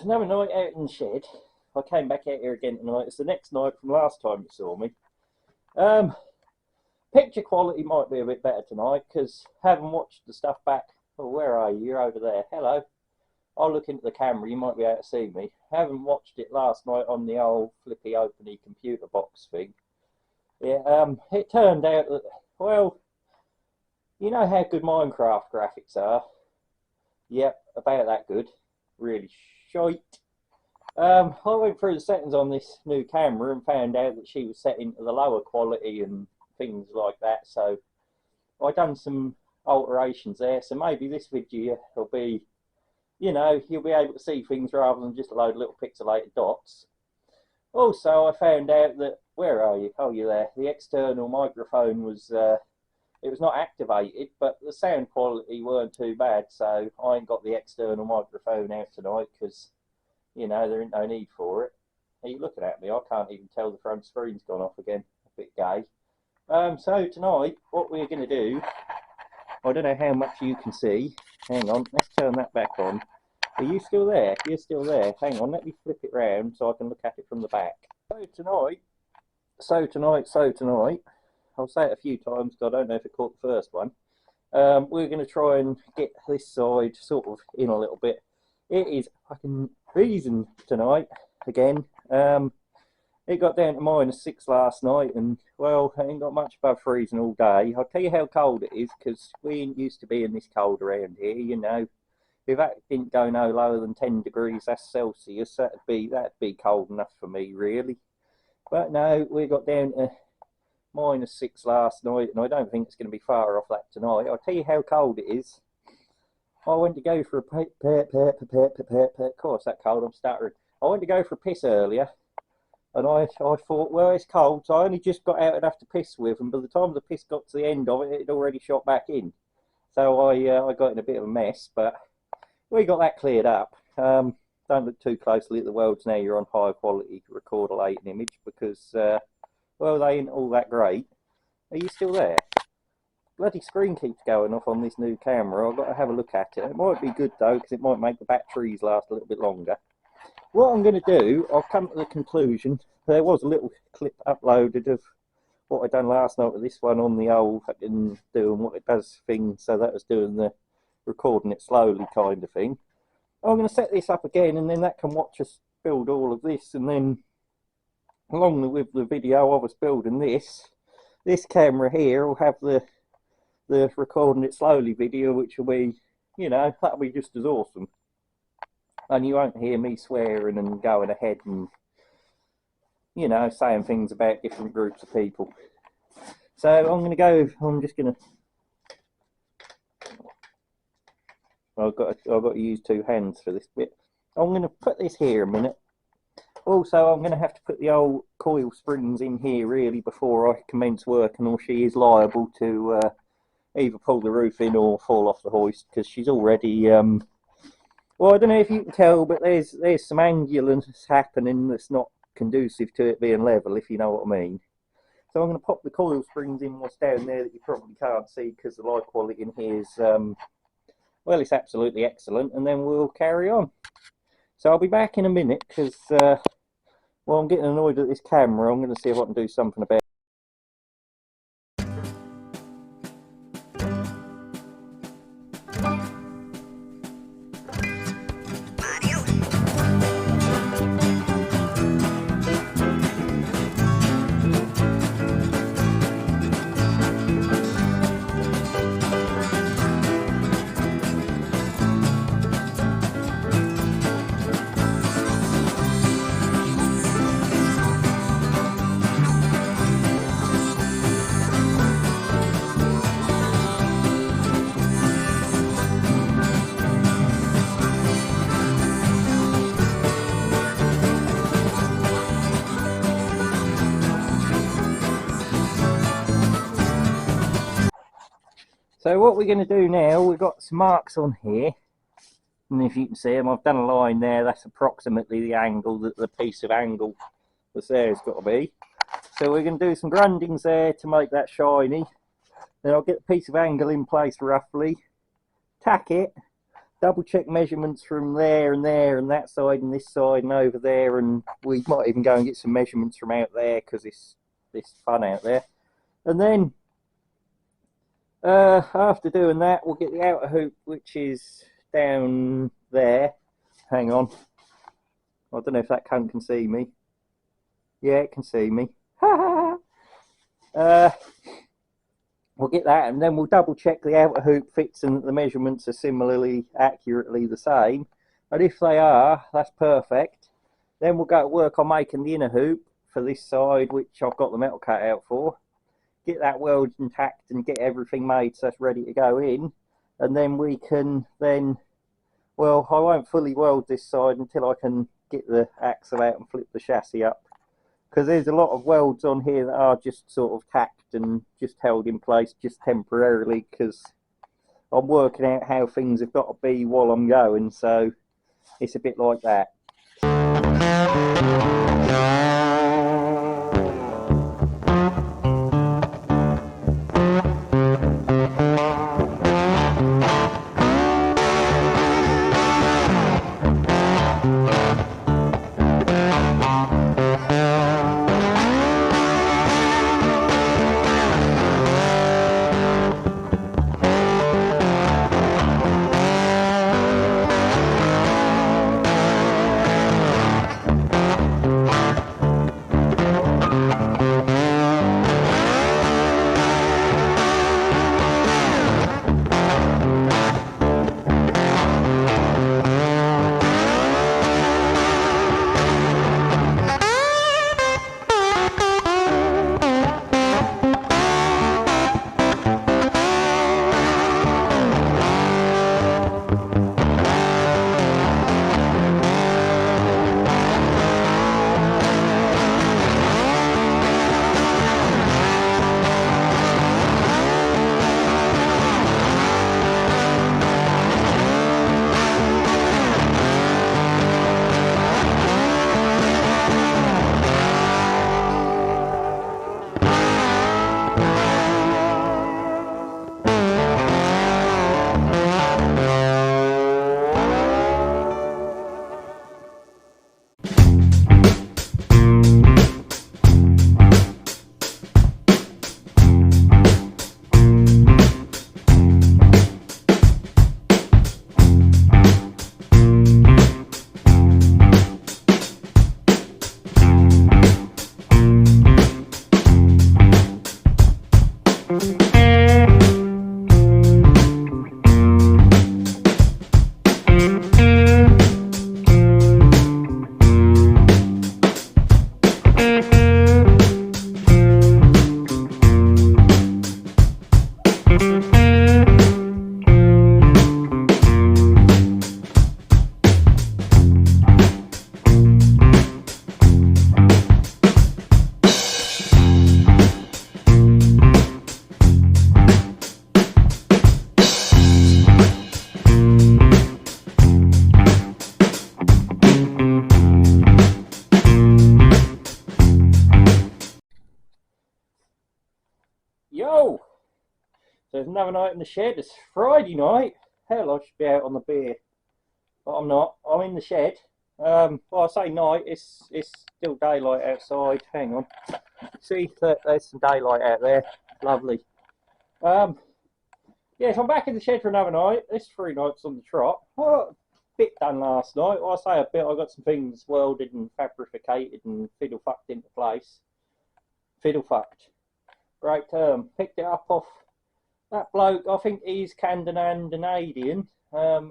another night out in the shed. I came back out here again tonight. It's the next night from last time you saw me. Picture quality might be a bit better tonight because I haven't watched the stuff back. Oh, where are you? You're over there. Hello. I'll look into the camera. You might be able to see me. I haven't watched it last night on the old flippy openy computer box thing. Yeah. It turned out that, well, you know how good Minecraft graphics are. Yep, about that good. Really shite. I went through the settings on this new camera and found out that she was set into the lower quality and things like that. So I done some alterations there. So maybe this video will be, you know, you'll be able to see things rather than just a load of little pixelated dots. Also, I found out that, where are you? Oh, you're there. The external microphone was, it was not activated, but the sound quality weren't too bad. So I ain't got the external microphone out tonight because, you know, there ain't no need for it. Are you looking at me? I can't even tell the front screen's gone off again. A bit gay. So tonight, what we're going to do, I don't know how much you can see. Hang on, let's turn that back on. Are you still there? You're still there. Hang on, let me flip it round so I can look at it from the back. So tonight, I'll say it a few times because I don't know if it caught the first one. We're going to try and get this side sort of in a little bit. It is fucking freezing tonight again. It got down to -6 last night, and well, I ain't got much above freezing all day. I'll tell you how cold it is because we ain't used to being this cold around here. You know, if that didn't go no lower than 10 degrees, that's Celsius. That'd be cold enough for me, really. But no, we got down to -6 last night, and I don't think it's going to be far off that tonight. I'll tell you how cold it is. I went to go for a of course that cold, I'm stuttering. I went to go for a piss earlier, and I thought, well, it's cold, so I only just got out enough to piss with, and by the time the piss got to the end of it, it had already shot back in. So I got in a bit of a mess, but we got that cleared up. Don't look too closely at the welds now. You're on high quality recorder lighting image because, well, they ain't all that great. Are you still there? Bloody screen keeps going off on this new camera. I've got to have a look at it. It might be good though because it might make the batteries last a little bit longer. What I'm going to do, I'll come to the conclusion. There was a little clip uploaded of what I done last night with this one on the old fucking doing what it does thing. So that was doing the recording it slowly kind of thing. I'm going to set this up again, and then that can watch us build all of this, and then along with the video of us building this camera here will have the recording it slowly video, which will be, you know, that'll be just as awesome. And you won't hear me swearing and going ahead and, you know, saying things about different groups of people. So I'm just going to, I've got to use two hands for this bit. I'm going to put this here a minute. Also, I'm going to have to put the old coil springs in here really before I commence working, or she is liable to either pull the roof in or fall off the hoist because she's already well, I don't know if you can tell, but there's some angulance happening that's not conducive to it being level, if you know what I mean. So I'm going to pop the coil springs in what's down there that you probably can't see because the light quality in here is well, it's absolutely excellent, and then we'll carry on. So I'll be back in a minute because well, I'm getting annoyed at this camera. I'm going to see if I can do something about it. So what we're going to do now, we've got some marks on here, and if you can see them, I've done a line there. That's approximately the angle that the piece of angle that's there has got to be. So we're going to do some grindings there to make that shiny. Then I'll get the piece of angle in place roughly, tack it, double check measurements from there and there and that side and this side and over there, and we might even go and get some measurements from out there because it's fun out there. And then after doing that, we'll get the outer hoop, which is down there. Hang on, I don't know if that cunt can see me. Yeah, it can see me. We'll get that, and then we'll double check the outer hoop fits and that the measurements are similarly accurately the same. And if they are, that's perfect. Then we'll go to work on making the inner hoop for this side, which I've got the metal cut out for. Get that weld intact and get everything made so it's ready to go in. And then we can well, I won't fully weld this side until I can get the axle out and flip the chassis up, because there's a lot of welds on here that are just sort of tacked and just held in place just temporarily, because I'm working out how things have got to be while I'm going, so it's a bit like that. Yo! There's another night in the shed. It's Friday night. Hell, I should be out on the beer, but I'm not. I'm in the shed. Well, I say night. It's still daylight outside. Hang on. See, there's some daylight out there. Lovely. Yeah, so I'm back in the shed for another night. It's 3 nights on the trot. Well, a bit done last night. Well, I say a bit. I got some things welded and fabricated and fiddle fucked into place. Fiddle fucked. Great term. Picked it up off that bloke. I think he's Canadian.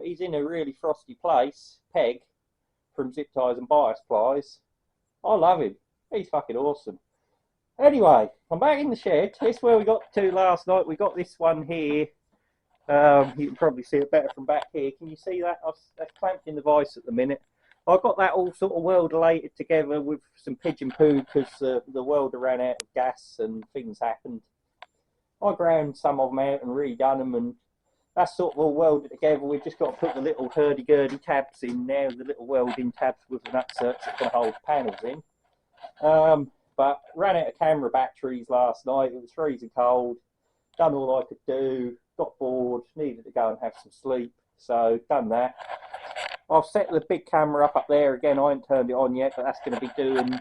He's in a really frosty place. Peg from Zip Ties and Bias Plies. I love him. He's fucking awesome. Anyway, I'm back in the shed. This is where we got to last night. We got this one here. You can probably see it better from back here. Can you see that? That's clamped in the vise at the minute. I got that all sort of welder-lated together with some pigeon poo because the welder ran out of gas and things happened. I ground some of them out and redone them, and that's sort of all welded together. We've just got to put the little hurdy-gurdy tabs in now, the little welding tabs with the nutserts that can hold panels in. But ran out of camera batteries last night. It was freezing cold. Done all I could do. Got bored. Needed to go and have some sleep. So done that. I've set the big camera up there again. I haven't turned it on yet, but that's going to be doing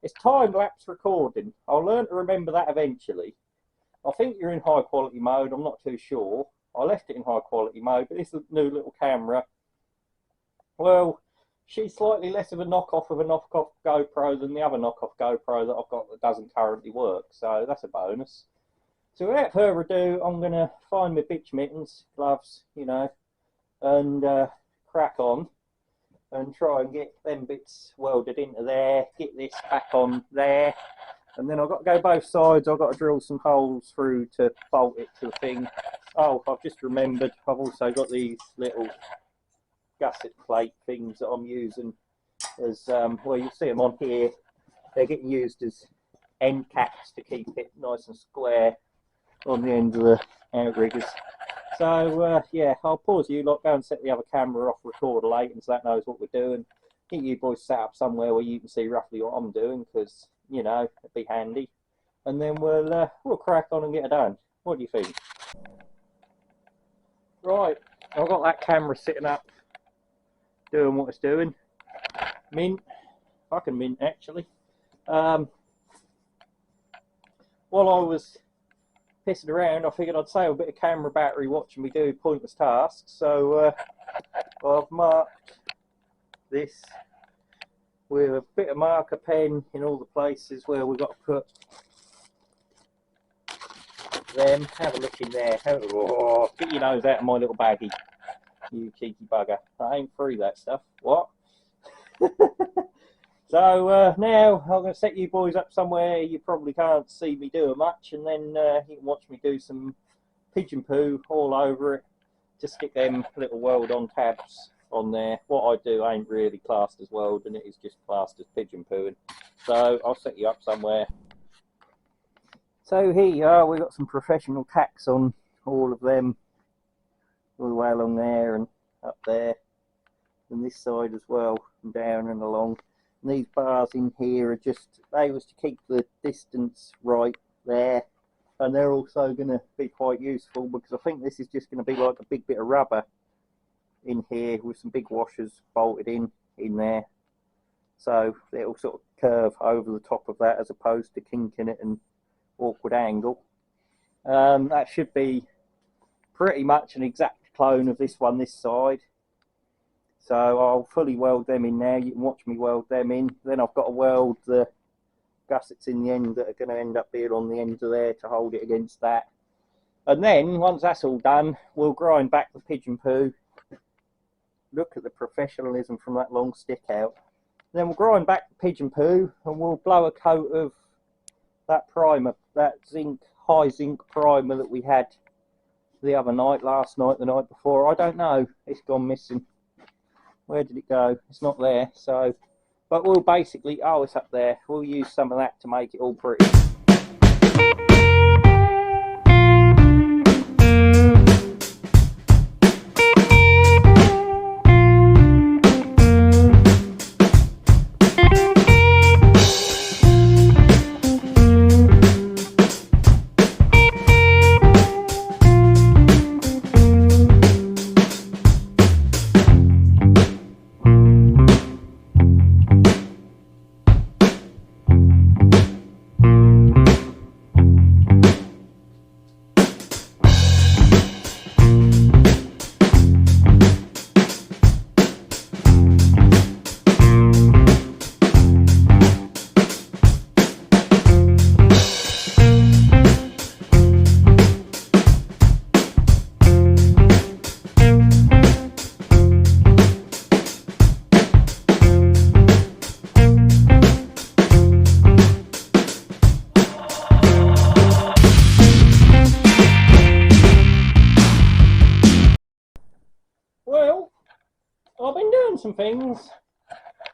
it's time-lapse recording. I'll learn to remember that eventually. I think you're in high quality mode, I'm not too sure. I left it in high quality mode, but this new little camera, well, she's slightly less of a knockoff GoPro than the other knockoff GoPro that I've got that doesn't currently work, so that's a bonus. So without further ado, I'm going to find my bitch mittens, gloves, you know, and crack on and try and get them bits welded into there, get this back on there, and then I've got to go both sides. I've got to drill some holes through to bolt it to the thing. Oh, I've just remembered, I've also got these little gusset plate things that I'm using as, well, you'll see them on here. They're getting used as end caps to keep it nice and square on the end of the outriggers. So, yeah, I'll pause you, go and set the other camera off, record later, so that knows what we're doing. Get you boys set up somewhere where you can see roughly what I'm doing, because, you know, it'd be handy. And then we'll crack on and get it done. What do you think? Right, I've got that camera sitting up, doing what it's doing. Mint, fucking mint actually. While I was pissing around, I figured I'd save a bit of camera battery watching me do pointless tasks. So I've marked this with a bit of marker pen in all the places where we've got to put them. Have a look in there. Oh, get your nose out of my little baggie, you cheeky bugger. I ain't through that stuff. What? So now I'm going to set you boys up somewhere you probably can't see me doing much, and then you can watch me do some pigeon poo all over it to stick them little weld on tabs on there. What I do ain't really classed as welding, it is just classed as pigeon pooing. So I'll set you up somewhere. So here you are, we've got some professional tacks on all of them, all the way along there and up there, and this side as well, and down and along. And these bars in here are just, they was to keep the distance right there, and they're also going to be quite useful because I think this is just going to be like a big bit of rubber in here with some big washers bolted in there, so it'll sort of curve over the top of that as opposed to kinking it and awkward angle. That should be pretty much an exact clone of this one this side. So I'll fully weld them in now. You can watch me weld them in. Then I've got to weld the gussets in the end that are going to end up being on the end of there to hold it against that. And then once that's all done, we'll grind back the pigeon poo. Look at the professionalism from that long stick out. And then we'll grind back the pigeon poo and we'll blow a coat of that primer, that high zinc primer that we had the other night, last night, the night before. I don't know. It's gone missing. Where did it go? It's not there. So, but we'll basically, oh, it's up there. We'll use some of that to make it all pretty. Well, I've been doing some things.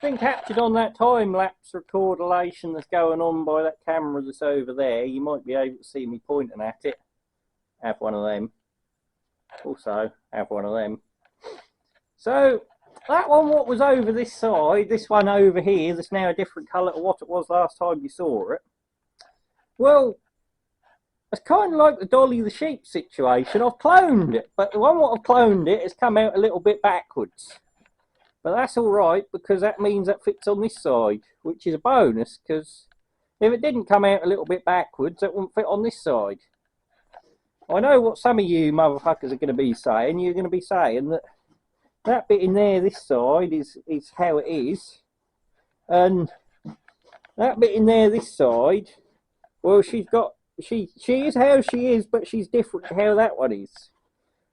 Been captured on that time-lapse recordation that's going on by that camera that's over there. You might be able to see me pointing at it. Have one of them. Also, have one of them. So, that one what was over this side, this one over here, that's now a different colour to what it was last time you saw it. Well, It's kind of like the Dolly the sheep situation. I've cloned it, but the one what I've cloned it has come out a little bit backwards. But that's all right, because that means that fits on this side, which is a bonus, because if it didn't come out a little bit backwards, it wouldn't fit on this side. I know what some of you motherfuckers are going to be saying. You're going to be saying that that bit in there, this side, is how it is. And that bit in there, this side, well, she is how she is, but she's different to how that one is.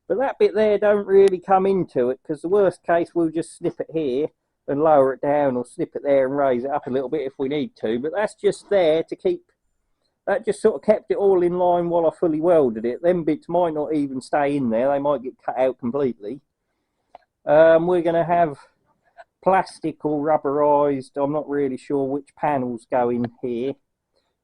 But that bit there don't really come into it, because the worst case, we'll just snip it here and lower it down, or snip it there and raise it up a little bit if we need to. But that's just there to keep, that just sort of kept it all in line while I fully welded it. Them bits might not even stay in there, they might get cut out completely. We're going to have plastic or rubberized, I'm not really sure which panels go in here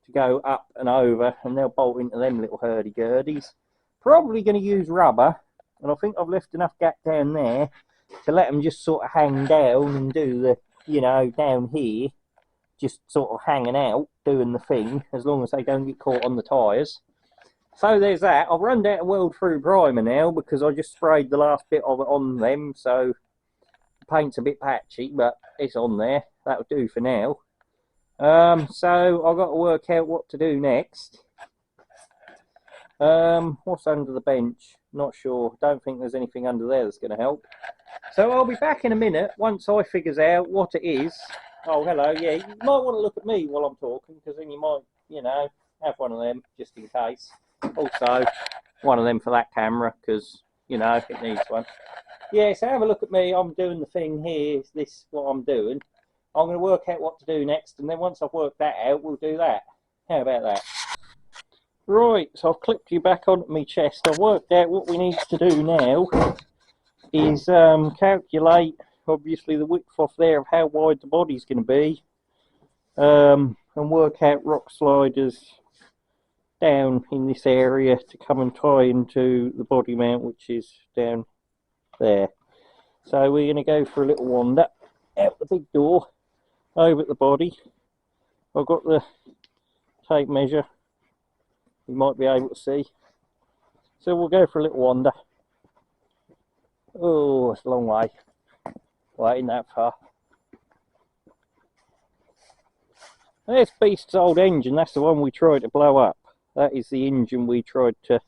to go up and over, and they'll bolt into them little hurdy-gurdies. Probably going to use rubber. And I think I've left enough gap down there to let them just sort of hang down and do the, you know, down here, just sort of hanging out, doing the thing, as long as they don't get caught on the tyres. So there's that. I've run down to weld through primer now, because I just sprayed the last bit of it on them, so the paint's a bit patchy, but it's on there. That'll do for now. So I've got to work out what to do next. What's under the bench? Not sure. Don't think there's anything under there that's going to help. So I'll be back in a minute once I figures out what it is. Oh, hello. Yeah, you might want to look at me while I'm talking, because then you might, you know, have one of them just in case. Also, one of them for that camera, because, you know, it needs one. Yeah, so have a look at me. I'm doing the thing here. Is this what I'm doing? I'm going to work out what to do next, and then once I've worked that out, we'll do that. How about that? Right, so I've clipped you back onto my chest. I've worked out what we need to do now is calculate, obviously, the width off there of how wide the body's going to be, and work out rock sliders down in this area to come and tie into the body mount, which is down there. So we're going to go for a little wander out the big door, over at the body. I've got the tape measure. You might be able to see. So we'll go for a little wander. Oh, it's a long way. Well, ain't that far. This beast's old engine, that's the one we tried to blow up. That is the engine we tried to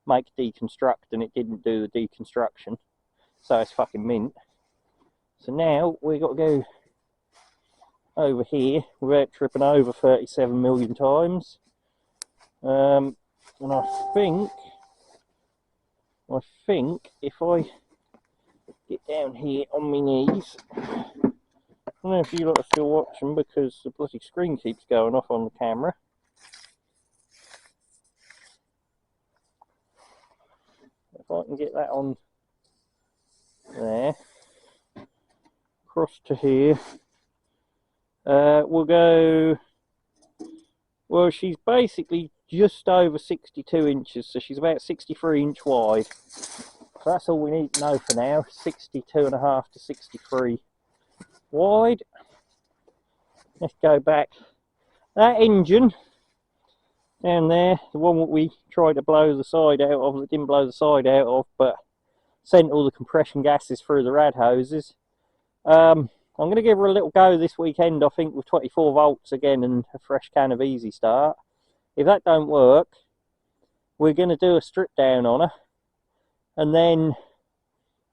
make deconstruct, and it didn't do the deconstruction. So it's fucking mint. So now we've got to go over here without tripping over 37 million times. And I think if I get down here on my knees, I don't know if you lot are still watching because the bloody screen keeps going off on the camera. If I can get that on there, across to here, we'll go, well, she's basically just over 62 inches, so she's about 63 inch wide. So that's all we need to know for now, 62.5 to 63 wide. Let's go back. That engine down there, the one that we tried to blow the side out of, that didn't blow the side out of, but sent all the compression gases through the rad hoses. I'm going to give her a little go this weekend, I think, with 24 volts again and a fresh can of Easy Start. If that don't work, we're going to do a strip down on her, and then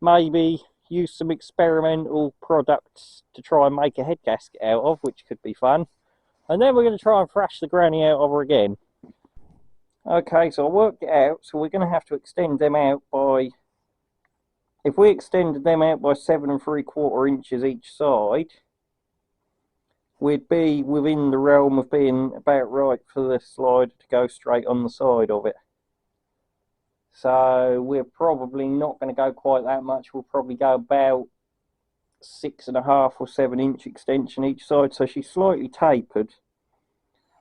maybe use some experimental products to try and make a head gasket out of, which could be fun. And then we're going to try and thrash the granny out of her again. Okay, so I worked it out, so we're going to have to extend them out by, if we extended them out by 7 3/4 inches each side, we'd be within the realm of being about right for the slider to go straight on the side of it. So we're probably not going to go quite that much. We'll probably go about 6.5 or 7 inch extension each side. So she's slightly tapered,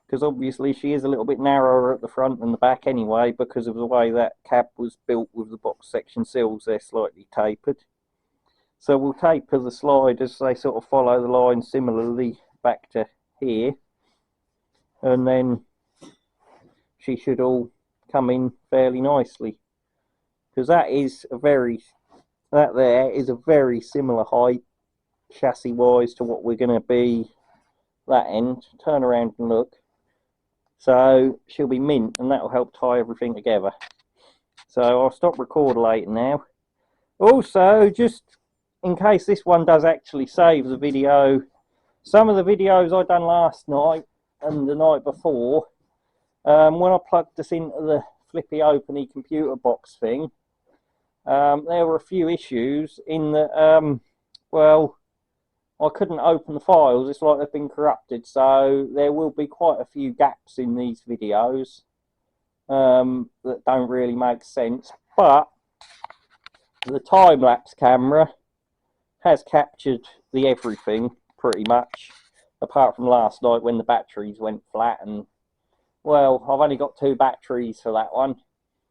because obviously she is a little bit narrower at the front and the back anyway, because of the way that cab was built with the box section sills. They're slightly tapered. So we'll taper the sliders so they sort of follow the line similarly back to here, and then she should all come in fairly nicely, because that there is a very similar height chassis wise to what we're going to be that end. Turn around and look. So she'll be mint, and that will help tie everything together. So I'll stop recording now. Also, just in case this one does actually save the video, some of the videos I done last night and the night before, when I plugged this into the flippy openy computer box thing, there were a few issues in that, well, I couldn't open the files. It's like they've been corrupted, so there will be quite a few gaps in these videos that don't really make sense. But the time-lapse camera has captured the everything pretty much, apart from last night when the batteries went flat. And well, I've only got 2 batteries for that one.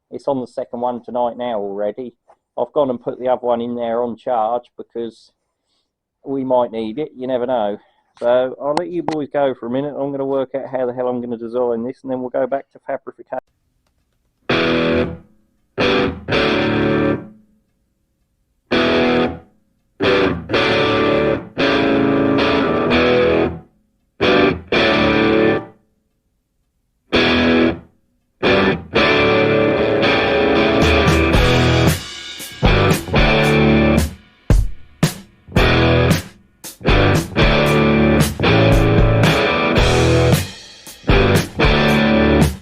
It's on the second one tonight now already. I've gone and put the other one in there on charge because we might need it, you never know. So I'll let you boys go for a minute. I'm going to work out how the hell I'm going to design this, and then we'll go back to fabrication.